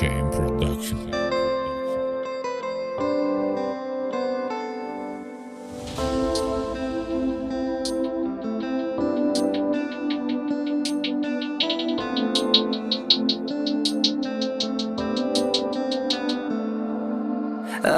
Shame Production.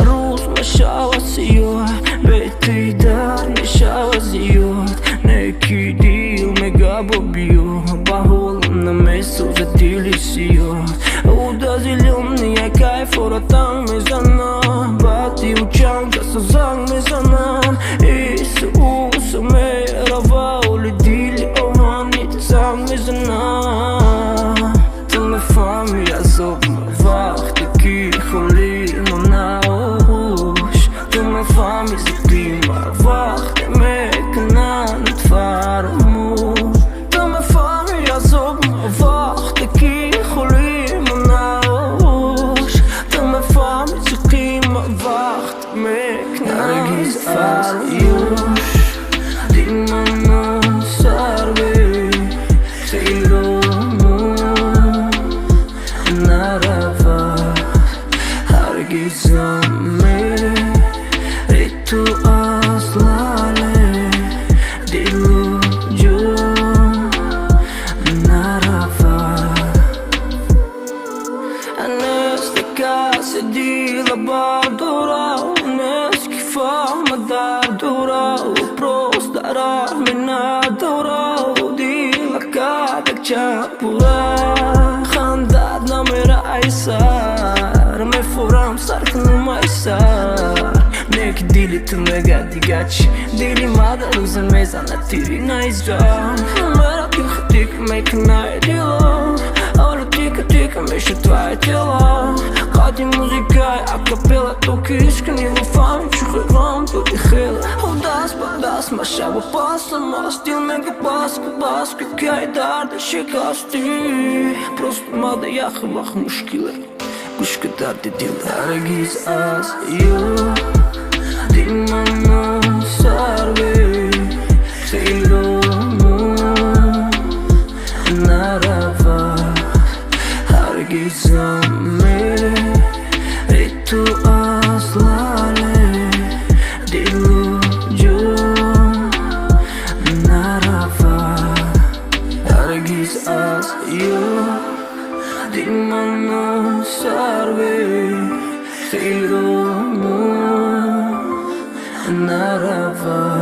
روز مشاوى سيوح بيتي دار مشاوى زيوت نكي ديل مقابو بيو باهول نمسو زديلي سيوت ودازي اليومني كيف ورطان ميزانا باتي وچان كسوزان ميزانا إيسو أوسو ميرافا ولديلي أوهاني تسان ميزانا تم فامي يا زوب وقتكي خولي Fami se prima wacht me kana nitfarmu Tama fami ya zob wacht ki khuli manaosh Tama fami se prima wacht me kana nitfarmu Dimana sarve Seilomu Narava Hargizame Tu aslale diluju narava Anesteka se dila bardura Neski fama dardura Prostara minadura Dila kadek chapura Khandad na mera aysar Me furam sark numa aysar Nek dili tu me gadi gachi Dili mada ruza meza na tiri na izjam Mera ti khatik me kana idilo Alo tika tika me shatva tela Qadi muzikaj a kapela Toki ishkani lu fami Čuhe glam tu ti khila Udas badas ma shabo pasa Ma stil me ga baska Kaj darda shikasti Просто mada yakh vakh mushkila Kush kadar di dil Argiz as you Dimana sarve Seilomu Narava Hargizame Itu aslale Diluju Narava Hargiz as you Dimana sarve Seilomu Narava